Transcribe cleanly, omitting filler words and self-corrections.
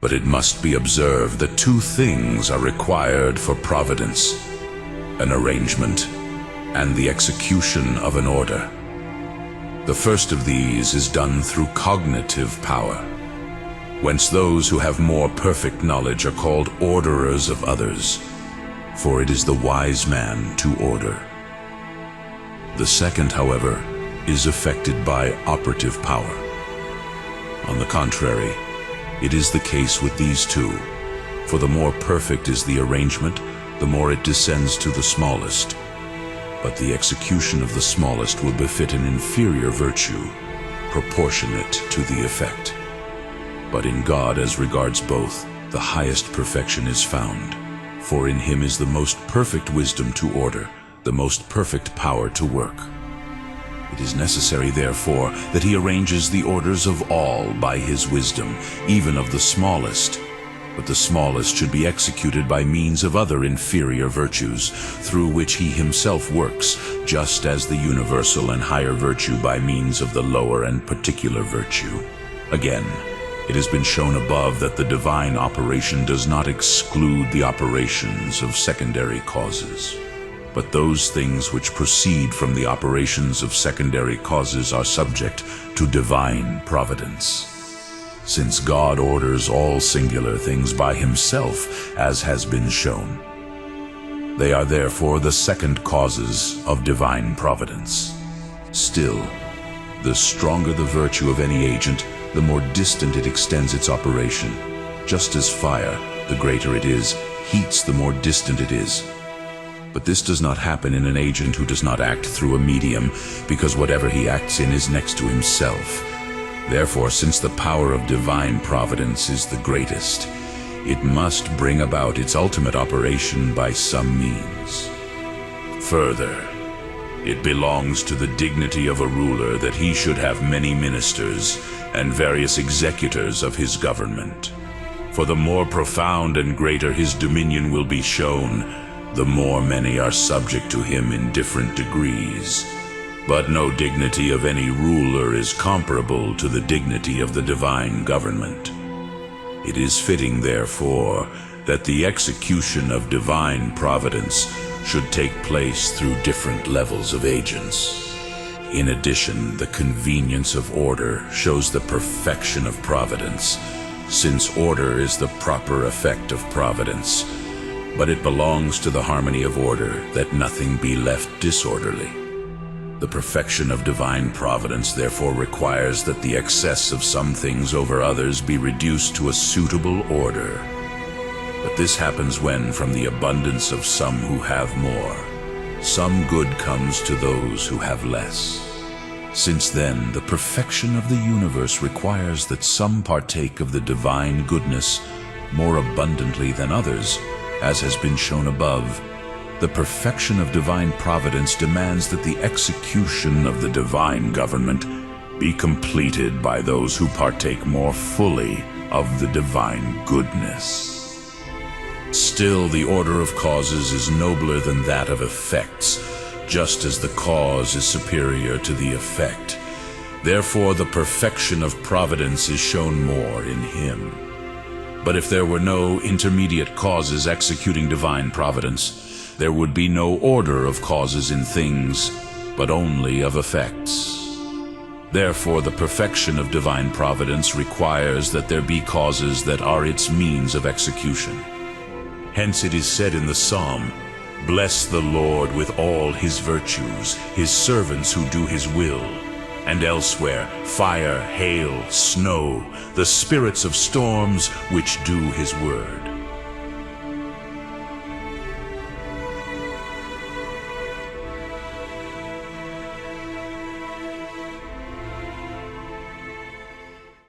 But it must be observed that two things are required for providence: an arrangement and the execution of an order. The first of these is done through cognitive power, whence those who have more perfect knowledge are called orderers of others, for it is the wise man to order. The second, however, is effected by operative power. On the contrary, it is the case with these two, for the more perfect is the arrangement, the more it descends to the smallest. But the execution of the smallest will befit an inferior virtue, proportionate to the effect. But in God, as regards both, the highest perfection is found, for in him is the most perfect wisdom to order, the most perfect power to work. It is necessary, therefore, that he arranges the orders of all by his wisdom, even of the smallest. But the smallest should be executed by means of other inferior virtues, through which he himself works, just as the universal and higher virtue by means of the lower and particular virtue. Again, it has been shown above that the divine operation does not exclude the operations of secondary causes. But those things which proceed from the operations of secondary causes are subject to divine providence. Since God orders all singular things by himself, as has been shown, they are therefore the second causes of divine providence. Still, the stronger the virtue of any agent, the more distant it extends its operation. Just as fire, the greater it is, heats the more distant it is. But this does not happen in an agent who does not act through a medium, because whatever he acts in is next to himself. Therefore, since the power of divine providence is the greatest, it must bring about its ultimate operation by some means. Further, it belongs to the dignity of a ruler that he should have many ministers and various executors of his government. For the more profound and greater his dominion will be shown, the more many are subject to him in different degrees. But no dignity of any ruler is comparable to the dignity of the divine government. It is fitting, therefore, that the execution of divine providence should take place through different levels of agents. In addition, the convenience of order shows the perfection of providence, since order is the proper effect of providence. But it belongs to the harmony of order that nothing be left disorderly. The perfection of divine providence therefore requires that the excess of some things over others be reduced to a suitable order. But this happens when, from the abundance of some who have more, some good comes to those who have less. Since then, the perfection of the universe requires that some partake of the divine goodness more abundantly than others, as has been shown above. The perfection of divine providence demands that the execution of the divine government be completed by those who partake more fully of the divine goodness. Still, the order of causes is nobler than that of effects, just as the cause is superior to the effect. Therefore, the perfection of providence is shown more in him. But if there were no intermediate causes executing divine providence, there would be no order of causes in things, but only of effects. Therefore, the perfection of divine providence requires that there be causes that are its means of execution. Hence it is said in the Psalm, "Bless the Lord with all his virtues, his servants who do his will." And elsewhere, "Fire, hail, snow, the spirits of storms which do his word."